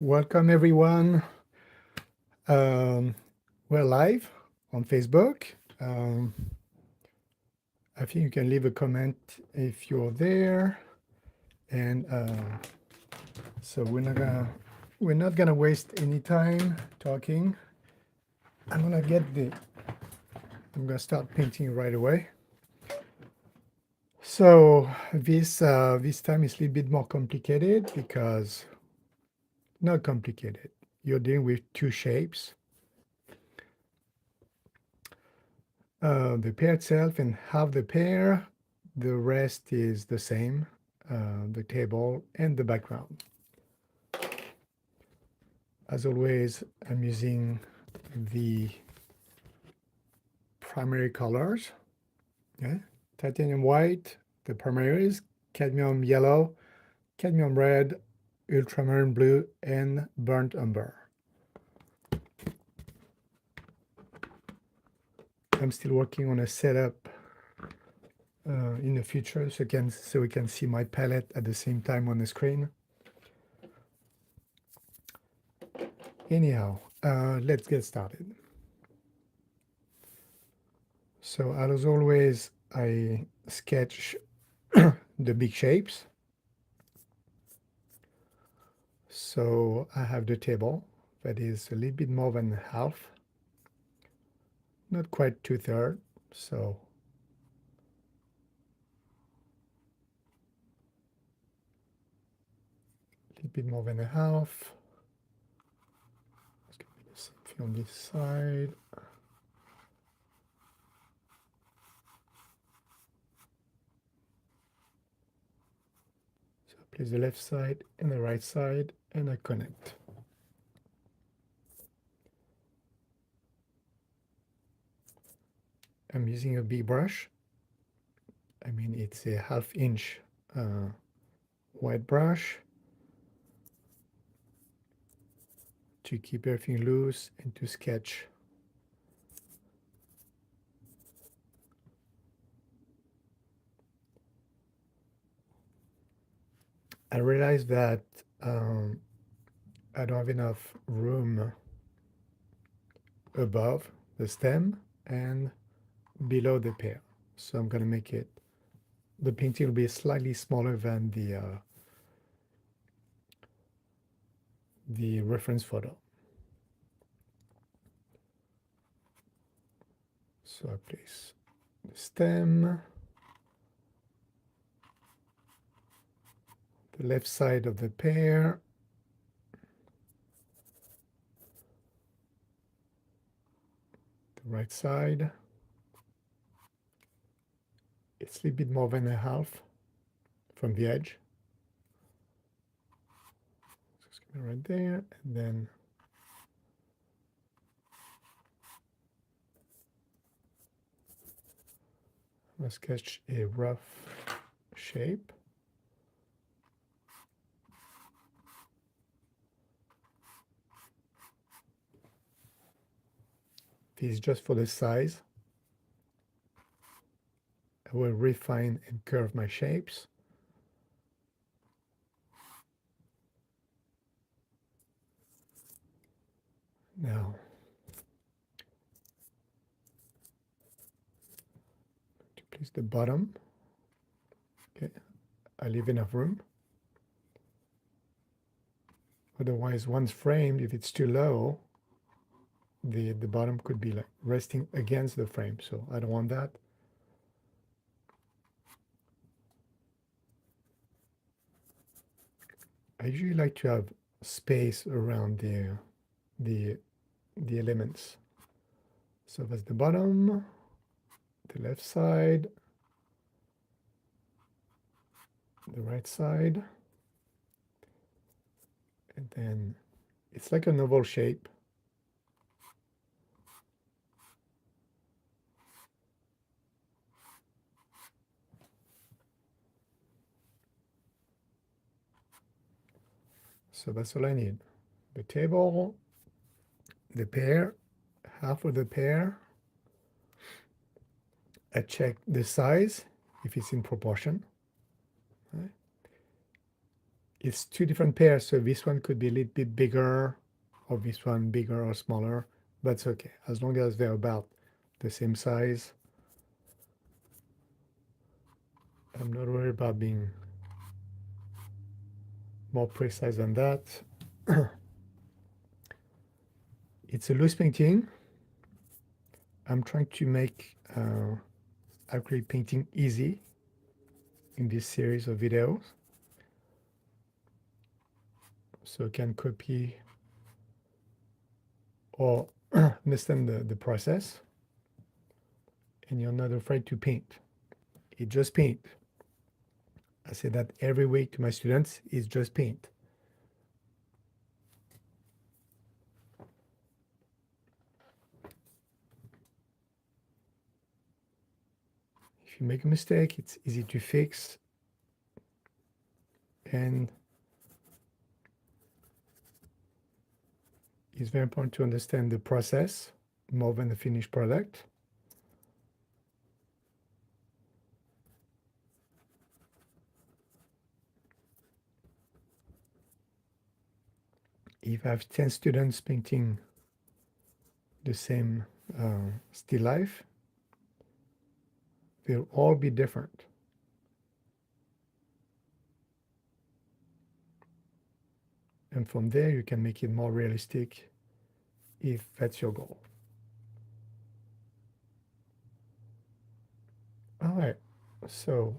Welcome everyone. Um, we're live on Facebook. Um, I think you can leave a comment if you're there. And so we're not gonna waste any time talking. I'm gonna start painting right away. So this time is a little bit more complicated because not complicated. You're dealing with two shapes. The pair itself and half the pair, the rest is the same, the table and the background. As always, I'm using the primary colors. Okay? Titanium white, the primaries, cadmium yellow, cadmium red, ultramarine blue, and burnt umber. I'm still working on a setup in the future so we can see my palette at the same time on the screen. Anyhow, let's get started. So as always, I sketch the big shapes. So I have the table that is a little bit more than half, not quite 2/3. So a little bit more than a half. It's going to be the same thing on this side. So I place the left side and the right side and I connect. I'm using a big brush. I mean, it's a 1/2 inch white brush to keep everything loose and to sketch. I realized that I don't have enough room above the stem and below the pear. So I'm going to make it, the painting will be slightly smaller than the reference photo. So I place the stem, the left side of the pear, the right side. It's a little bit more than a half from the edge. So it's going to be right there, and then I'm going to sketch a rough shape. This is just for the size. I will refine and curve my shapes. Now, to place the bottom, okay, I leave enough room. Otherwise, once framed, if it's too low, the bottom could be like resting against the frame. So I don't want that. I usually like to have space around the elements. So that's the bottom, the left side, the right side, and then it's like an oval shape. So that's all I need. The table, the pear, half of the pear. I check the size, if it's in proportion. Right? It's two different pairs, so this one could be a little bit bigger, or this one bigger or smaller. That's okay, as long as they're about the same size. I'm not worried about being more precise than that. It's a loose painting. I'm trying to make acrylic painting easy in this series of videos, so you can copy or understand the process, and you're not afraid to paint. It's just paint. I say that every week to my students, it's just paint. If you make a mistake, it's easy to fix, and it's very important to understand the process more than the finished product. If I have 10 students painting the same still life, they'll all be different. And from there, you can make it more realistic if that's your goal. All right, so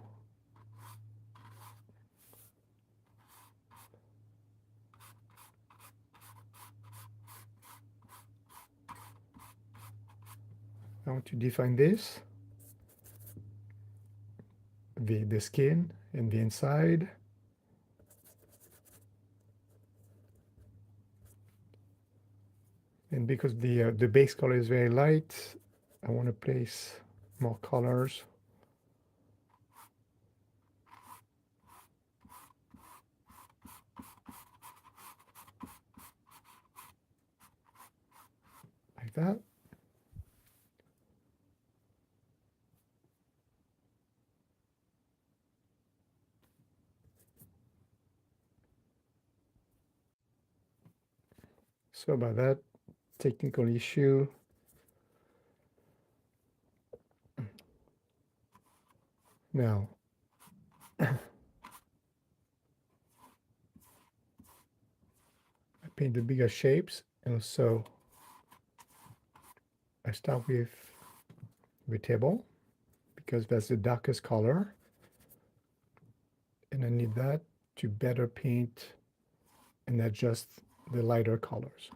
I want to define this, the skin and the inside. And because the base color is very light, I want to place more colors. Like that. So about that technical issue, now I paint the bigger shapes, and also I start with the table because that's the darkest color, and I need that to better paint and adjust the lighter colors.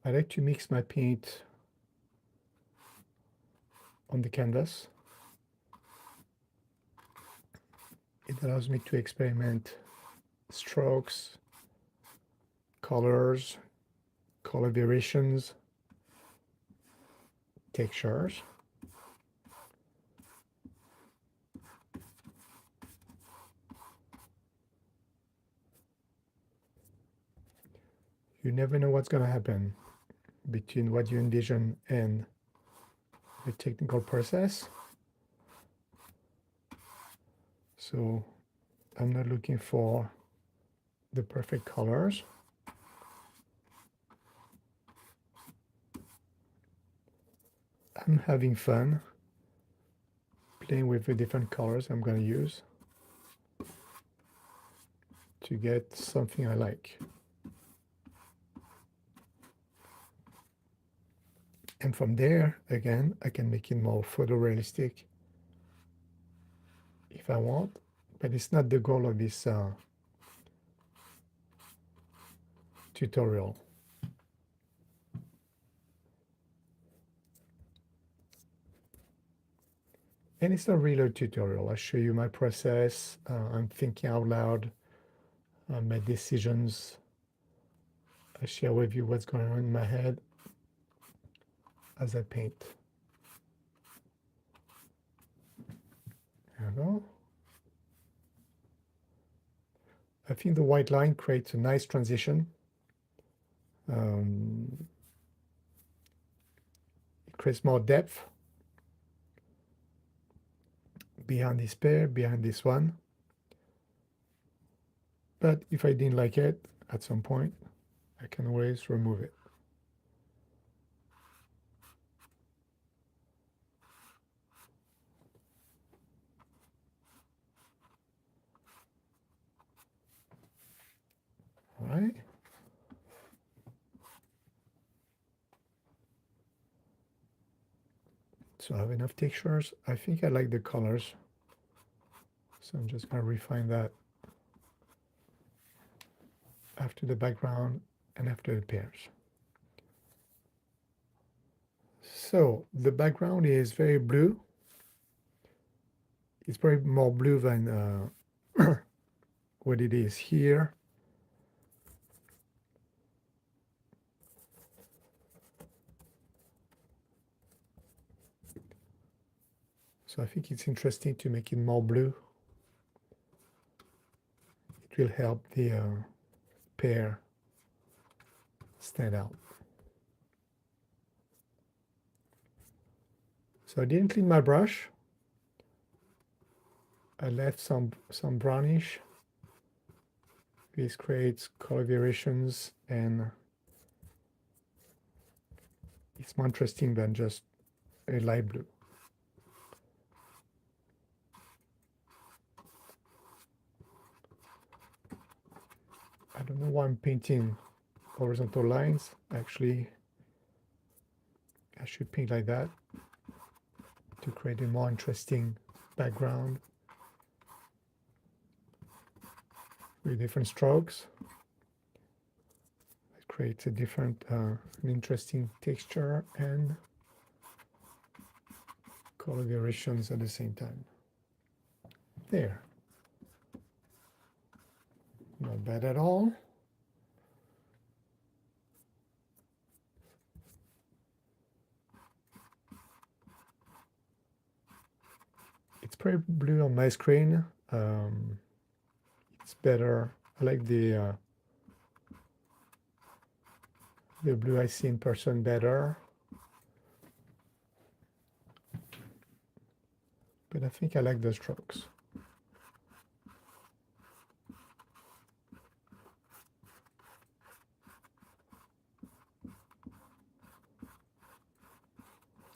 I like to mix my paint on the canvas. It allows me to experiment strokes, colors, color variations, textures. You never know what's going to happen between what you envision and the technical process. So I'm not looking for the perfect colors. I'm having fun playing with the different colors I'm going to use to get something I like. And from there, again, I can make it more photorealistic if I want, but it's not the goal of this tutorial. And it's not really a tutorial. I show you my process. I'm thinking out loud, my decisions. I share with you what's going on in my head as I paint. There we go. I think the white line creates a nice transition. creates more depth behind this pair, behind this one. But if I didn't like it at some point, I can always remove it. All right. So I have enough textures. I think I like the colors. So I'm just going to refine that after the background and after the pears. So the background is very blue. It's probably more blue than what it is here. So I think it's interesting to make it more blue. It will help the pear stand out. So I didn't clean my brush. I left some brownish. This creates color variations and it's more interesting than just a light blue. I don't know why I'm painting horizontal lines. Actually, I should paint like that to create a more interesting background with different strokes. It creates a different, an interesting texture and color variations at the same time. There. Not bad at all. It's pretty blue on my screen. It's better. I like the blue I see in person better. But I think I like the strokes.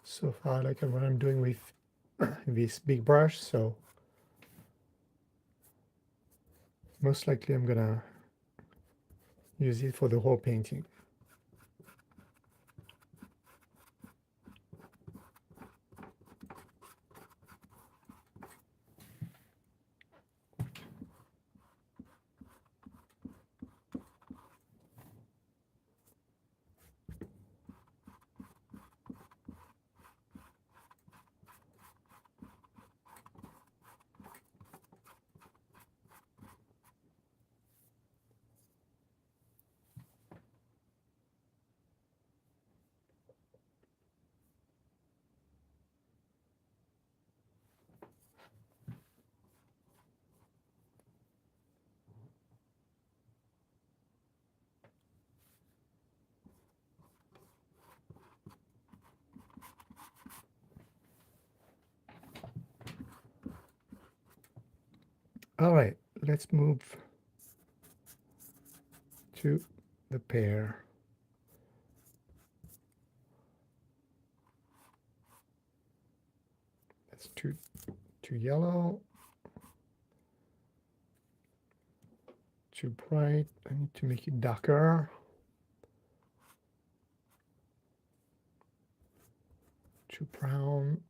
So far, I like what I'm doing with this big brush, so most likely I'm gonna use it for the whole painting. All right, let's move to the pear. That's too yellow, too bright. I need to make it darker. Too brown.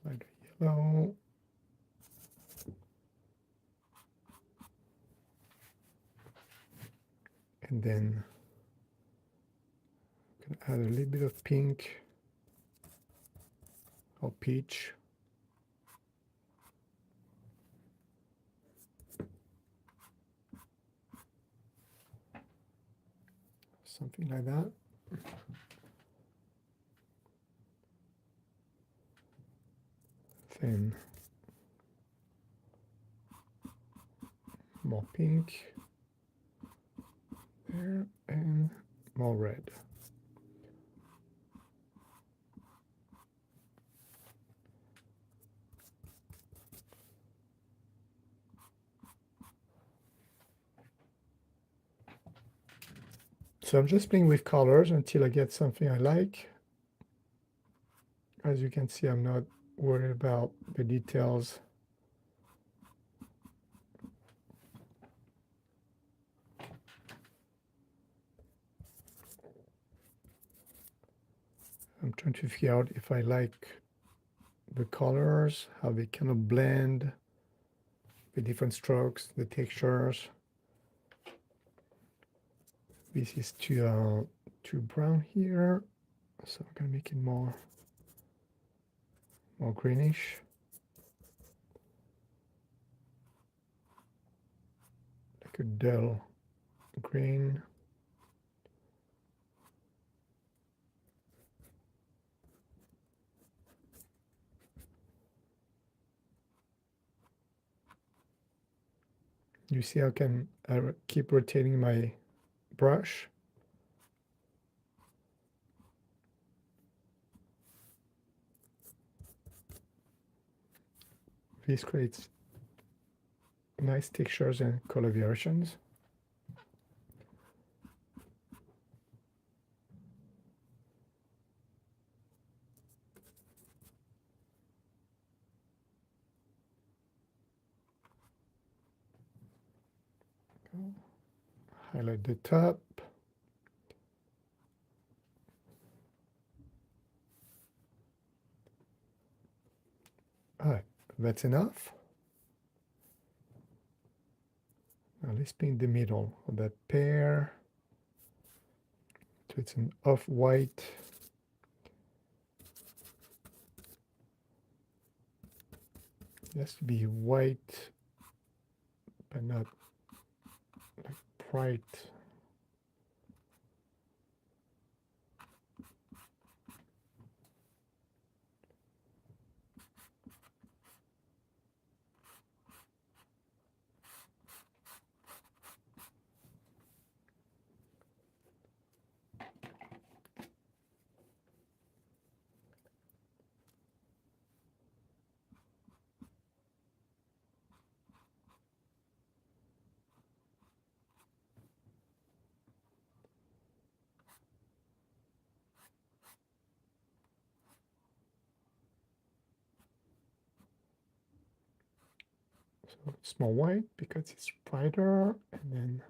Lighter yellow. And then I'm gonna add a little bit of pink or peach. something like that. Then more pink there and more red. So I'm just playing with colors until I get something I like. As you can see, I'm not worried about the details. I'm trying to figure out if I like the colors, how they kind of blend, the different strokes, the textures. This is too brown here, so I'm gonna make it more greenish. Like a dull green. You see how I can keep rotating my brush. This creates nice textures and color variations. Highlight the top. All right, that's enough. Now let's paint the middle of that pear. So it's an off-white. It has to be white, but not like bright. So it's more white because it's brighter, and then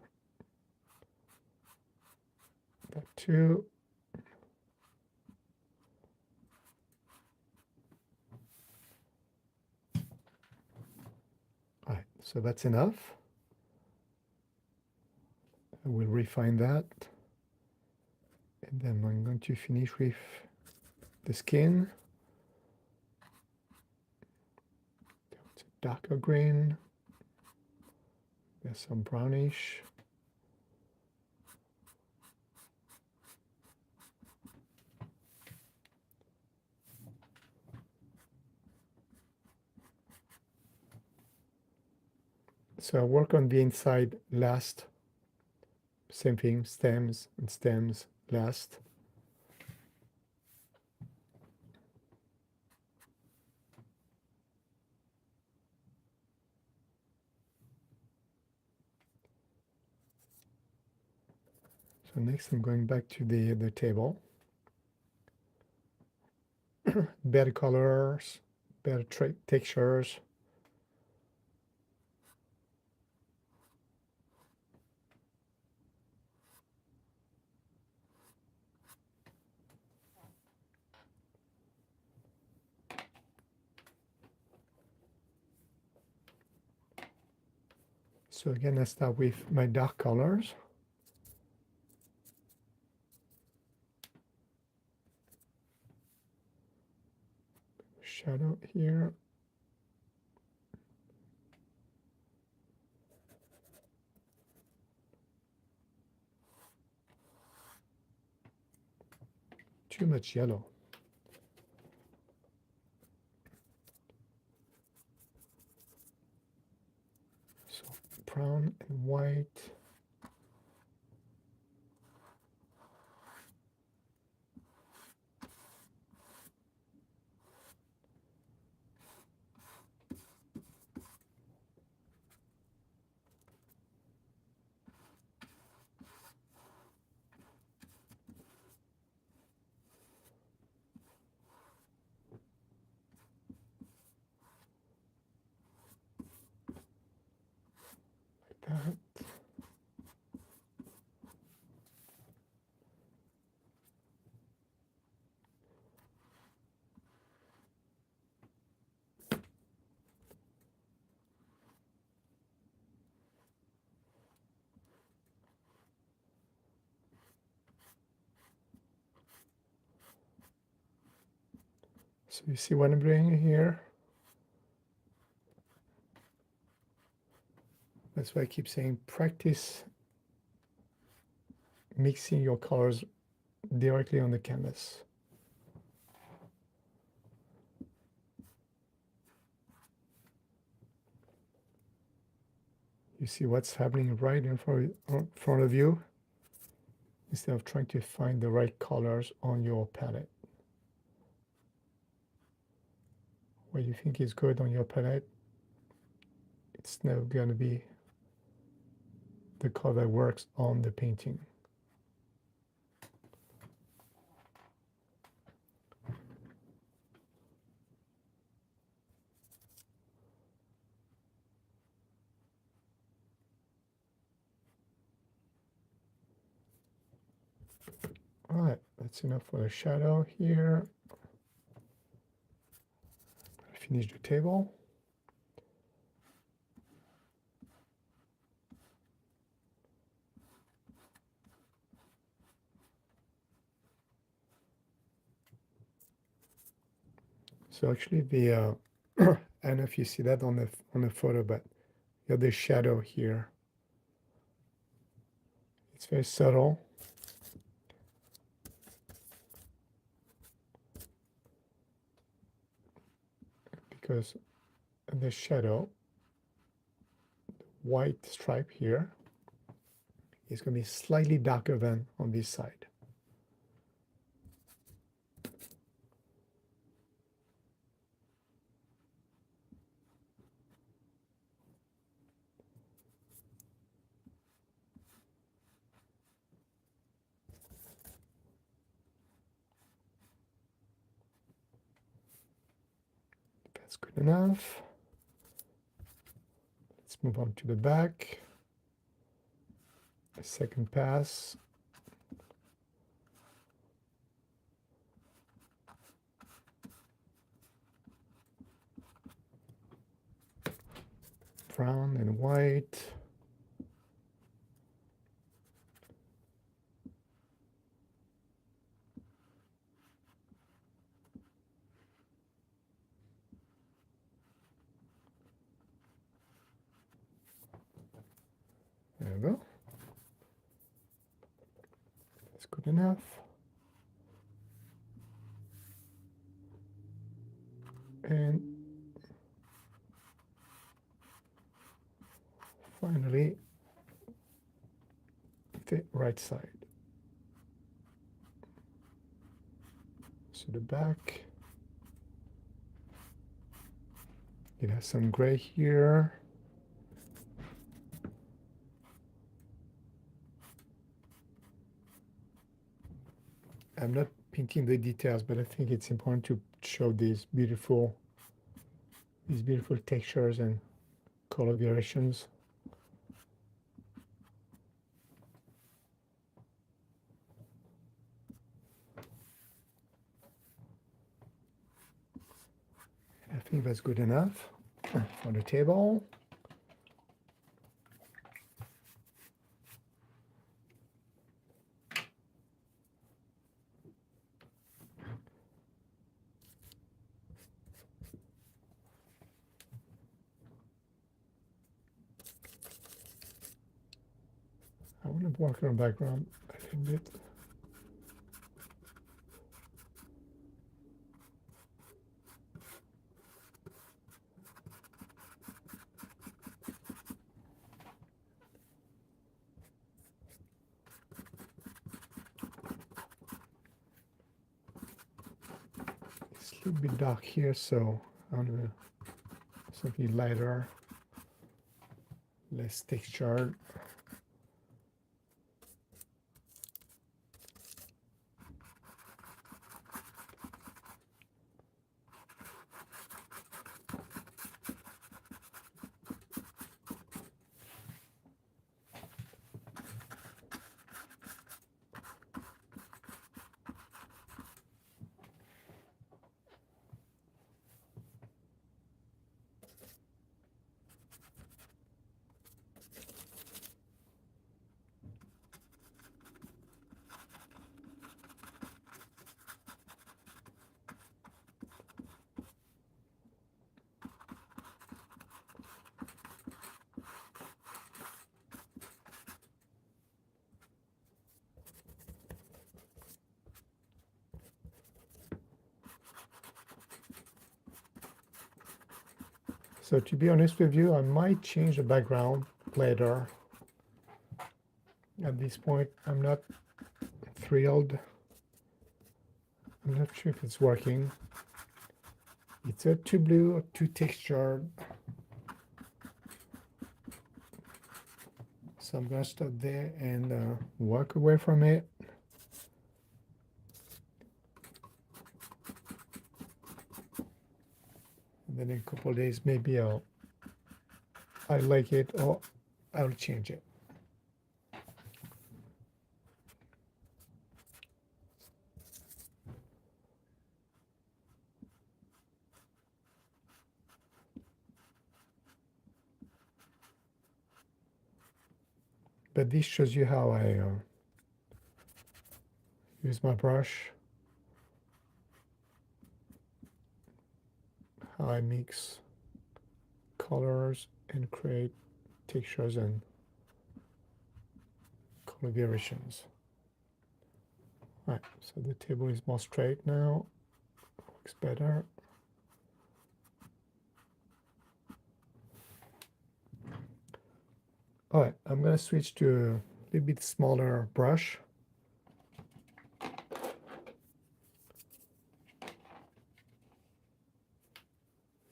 that too. All right, so that's enough. I will refine that. And then I'm going to finish with the skin. It's a darker green. There's some brownish. So I work on the inside last. Same thing, stems and stems last. So next I'm going back to the table. Better colors, better textures. So again, I start with my dark colors. Shadow here. too much yellow. So brown and white. That. So you see what I'm doing here? That's why I keep saying practice mixing your colors directly on the canvas. You see what's happening right in front of you instead of trying to find the right colors on your palette. What you think is good on your palette, it's never going to be the color that works on the painting. All right, that's enough for the shadow here. Finish the table. So actually the I don't know if you see that on the photo, but you have the shadow here. It's very subtle. Because the shadow, the white stripe here, is going to be slightly darker than on this side. That's good enough. Let's move on to the back. A second pass. Brown and white. There we go. That's good enough. And finally, the right side. So the back, it has some gray here. I'm not painting the details, but I think it's important to show these beautiful textures and color variations. I think that's good enough for the table. I want to work on the background a little bit. a little bit dark here, so I want to something lighter, less textured. So to be honest with you, I might change the background later. At this point, I'm not thrilled. I'm not sure if it's working. It's too blue or too textured. So I'm going to stop there and walk away from it. And then in a couple of days, maybe I like it or I'll change it. But this shows you how I use my brush, how I mix colors and create textures and color variations. All right, so the table is more straight now, looks better. All right, I'm gonna switch to a little bit smaller brush.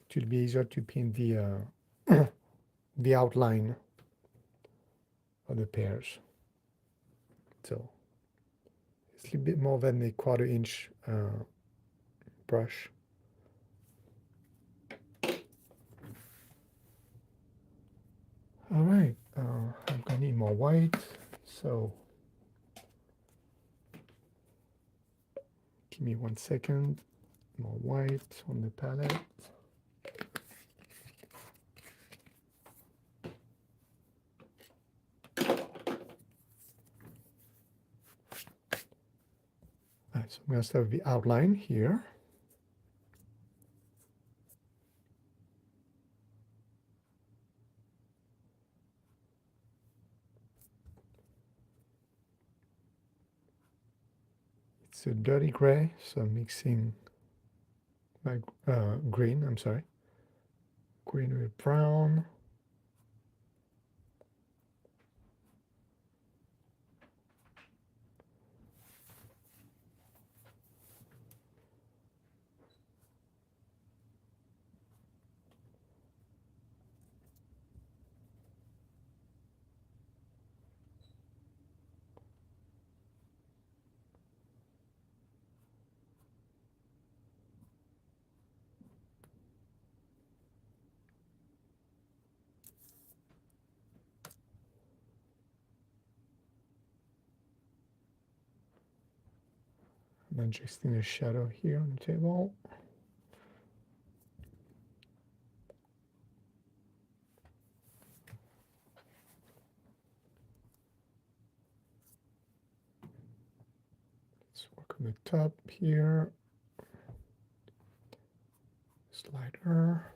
It will be easier to paint the the outline of the pears. So it's a little bit more than a 1/4 inch brush. All right, I'm gonna need more white, so give me 1 second. More white on the palette. All right, so I'm gonna start with the outline here. It's a dirty gray, so I'm mixing my green, I'm sorry, green with brown. I'm adjusting the shadow here on the table. Let's work on the top here. Slider.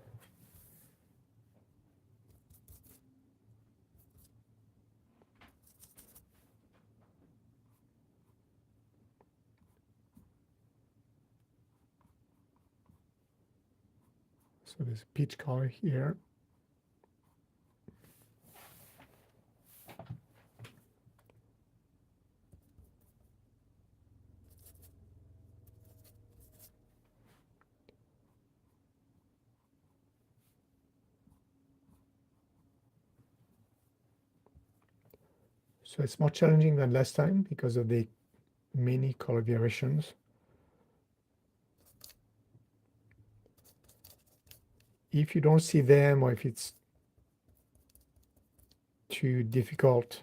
So there's a peach color here. So it's more challenging than last time because of the many color variations. If you don't see them or if it's too difficult,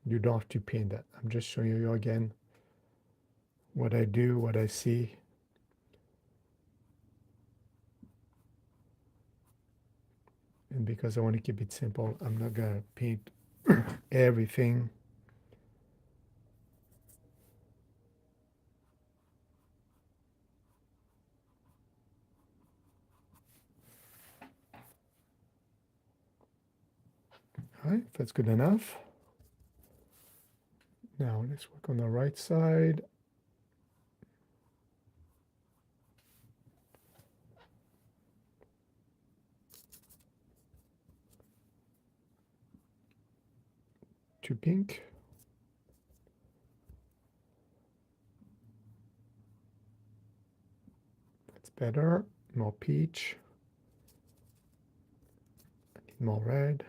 you don't have to paint that. I'm just showing you again what I do, what I see. And because I want to keep it simple, I'm not going to paint everything. All right, that's good enough. Now let's work on the right side. To pink. That's better. More peach. I need more red.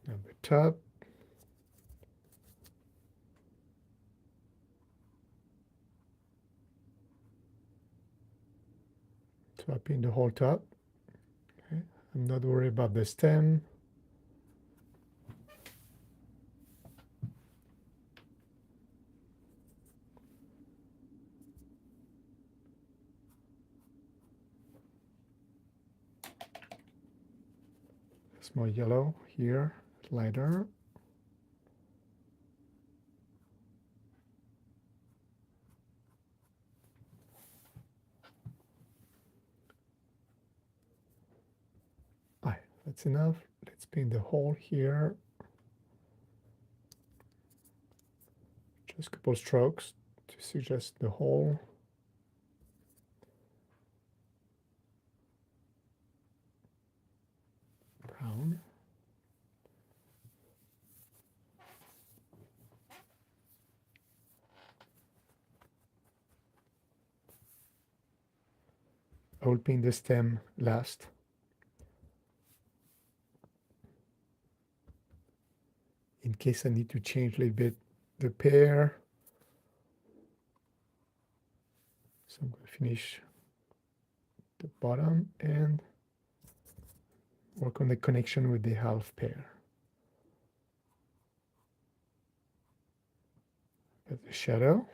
Number top. So I paint the whole top. Okay. I'm not worried about the stem. There's more yellow here, lighter. Alright, that's enough. Let's paint the hole here. Just a couple strokes to suggest the hole. Brown. I will paint the stem last. In case I need to change a little bit the pear. So I'm going to finish the bottom and work on the connection with the half pear. Get the shadow.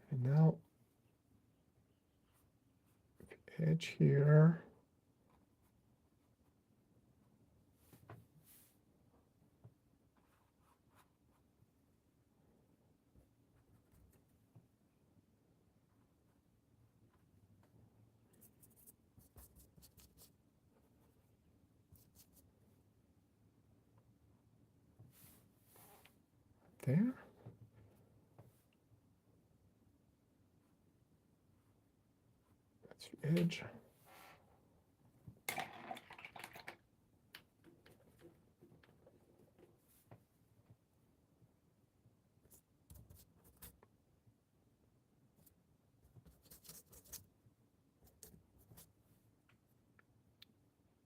And now edge here. There. That's the edge.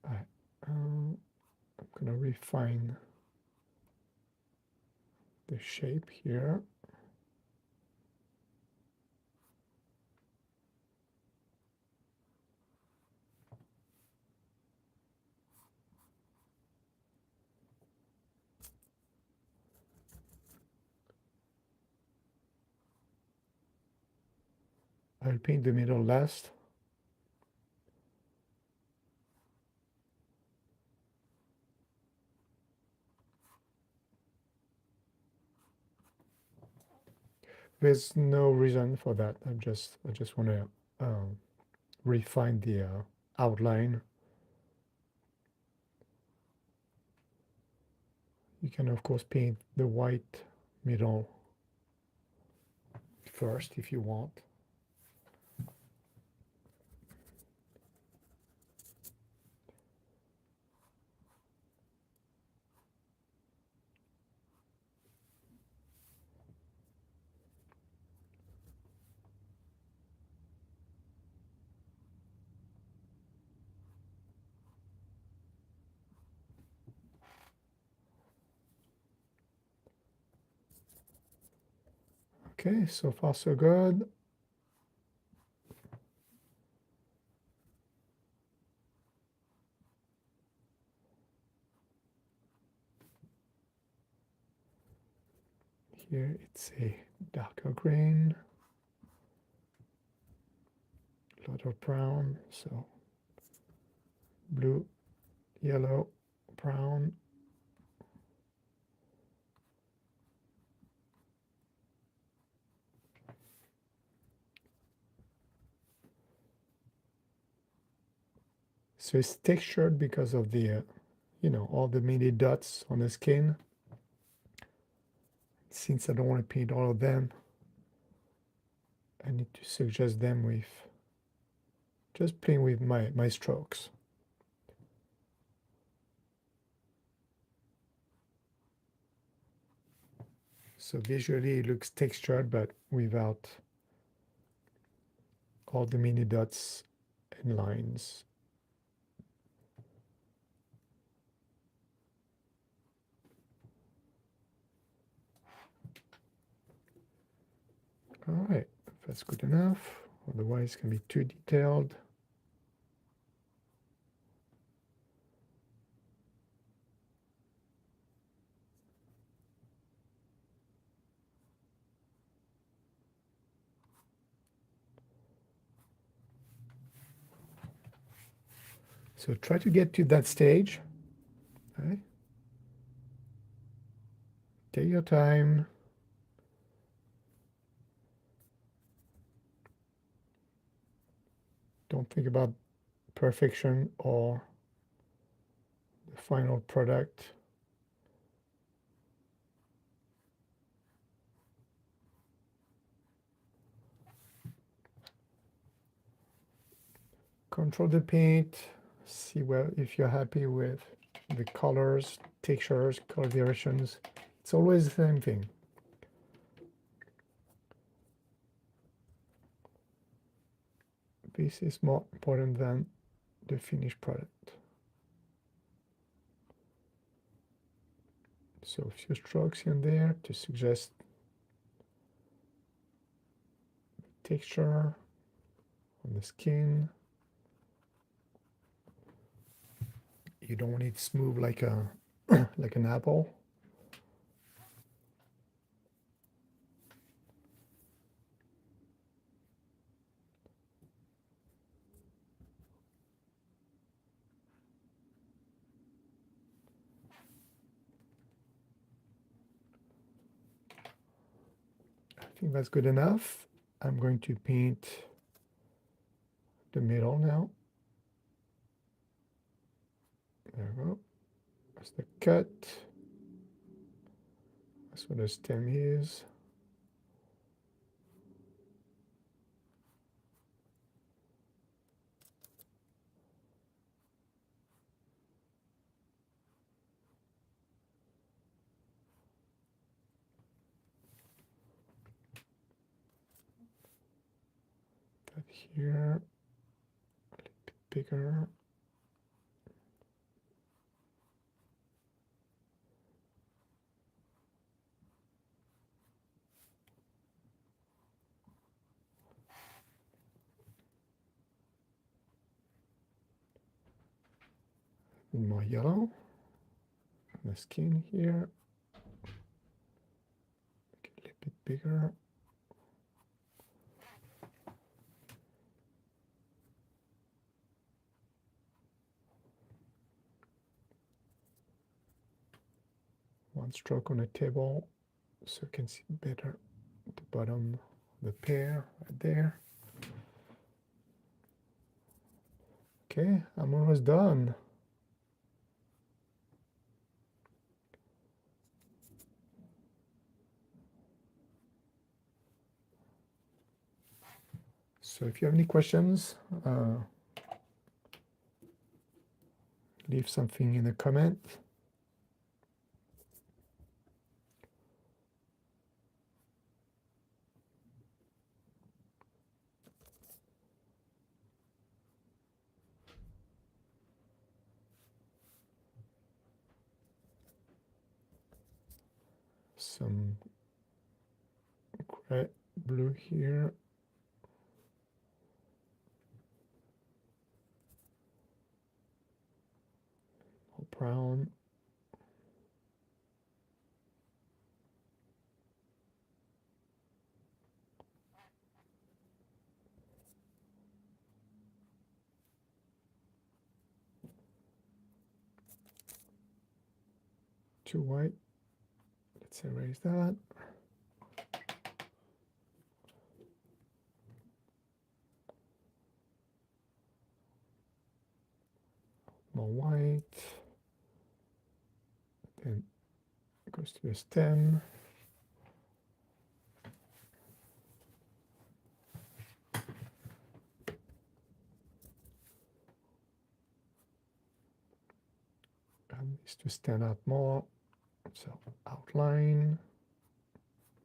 Alright, I'm gonna refine the shape here. I'll paint the middle last. There's no reason for that. I just want to refine the outline. You can of course paint the white middle first if you want. Okay, so far so good. Here it's a darker green, a lot of brown, so blue, yellow, brown. So it's textured because of the, all the mini dots on the skin. Since I don't want to paint all of them, I need to suggest them with just playing with my strokes. So visually it looks textured, but without all the mini dots and lines. All right, that's good enough. Otherwise, it can be too detailed. So try to get to that stage. Okay. Take your time. Don't think about perfection or the final product. Control the paint. See if you're happy with the colors, textures, color variations. It's always the same thing. This is more important than the finished product. So a few strokes in there to suggest texture on the skin. You don't want it smooth like a like an apple. I think that's good enough. I'm going to paint the middle now. There we go. That's the cut. That's what the stem is. That here, a little bit bigger. More yellow. The skin here. Make it a little bit bigger. One stroke on the table so you can see better the bottom of the pear right there. Okay, I'm almost done. So if you have any questions, leave something in the comment. Some gray blue here. Brown. Too white. Let's erase that. More white. Then it goes to the stem. And needs to stand out more. So outline,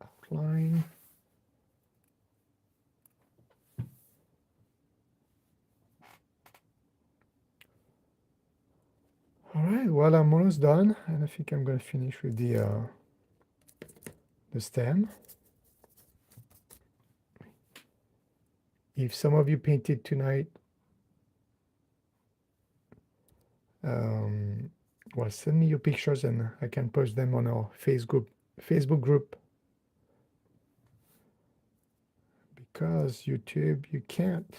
outline. All right, well, I'm almost done, and I think I'm going to finish with the stem. If some of you painted tonight, well, send me your pictures and I can post them on our Facebook group. Because YouTube, you can't.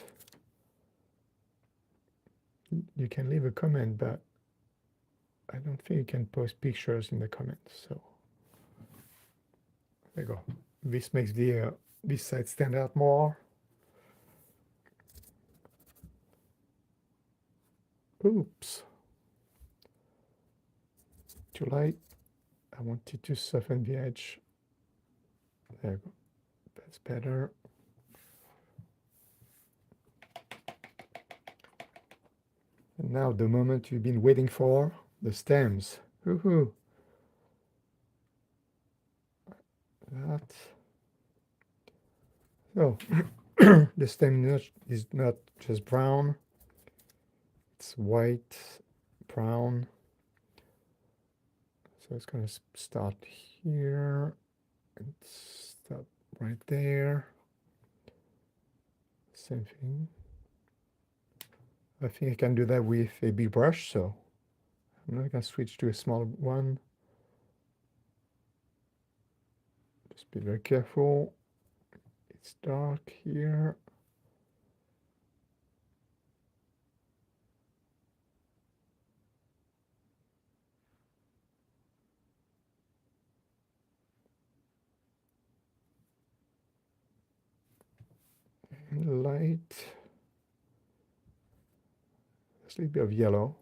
You can leave a comment, but I don't think you can post pictures in the comments. So there you go. This makes the this side stand out more. Oops. Too light. I wanted to soften the edge. There you go. That's better. And now the moment you've been waiting for, the stems. Woohoo! That. So the stem is not just brown, it's white, brown. So it's going to start here and stop right there. Same thing. I think I can do that with a big brush, so I'm not going to switch to a small one. Just be very careful. It's dark here. And light. There's a little bit of yellow.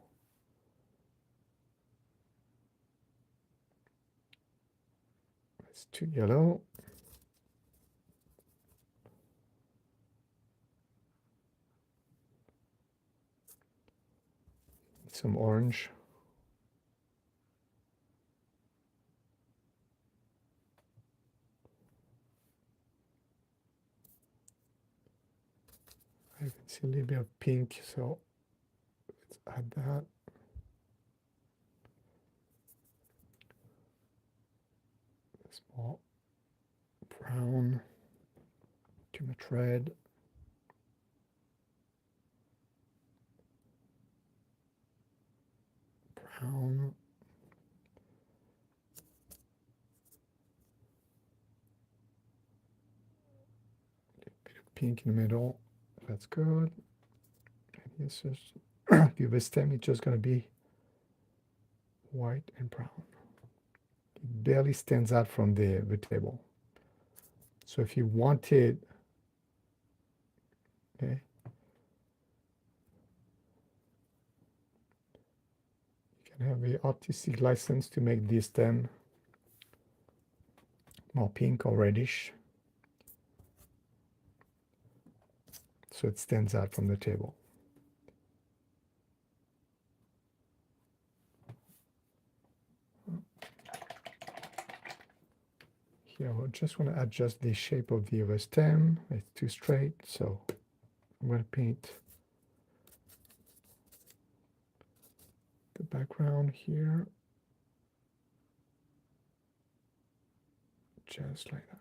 It's too yellow. Some orange. I can see a little bit of pink, so let's add that. Small brown, too much red. Brown. A bit of pink in the middle. That's good. And yes, just give a stem, it's just going to be white and brown. It barely stands out from the table. So if you wanted, okay, the artistic license to make this stem more pink or reddish, so it stands out from the table. Here, I just want to adjust the shape of the other stem. It's too straight, so I'm going to paint the background here, just like that.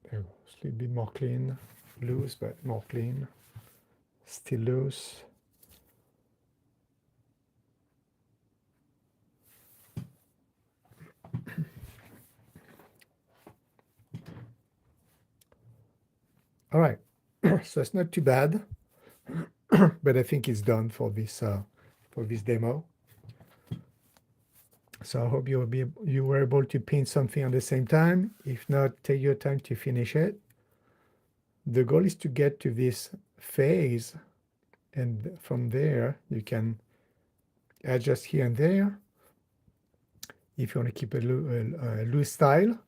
There we go. It's a little bit more clean, loose, but more clean. Still loose. All right, so it's not too bad, but I think it's done for this demo. So I hope you were able to paint something at the same time. If not, take your time to finish it. The goal is to get to this phase, and from there you can adjust here and there. If you want to keep a loose style,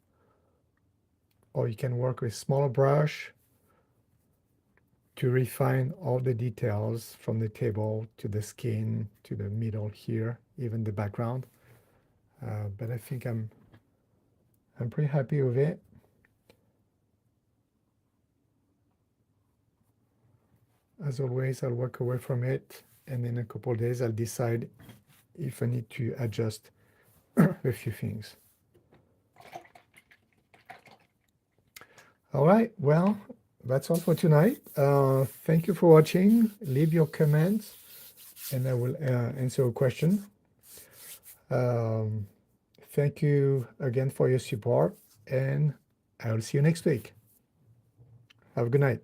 or you can work with smaller brush to refine all the details from the table to the skin to the middle here, even the background. But I think I'm pretty happy with it. As always, I'll work away from it, and in a couple of days I'll decide if I need to adjust a few things. All right, well, that's all for tonight. Thank you for watching. Leave your comments, and I will answer a question. Thank you again for your support, and I will see you next week. Have a good night.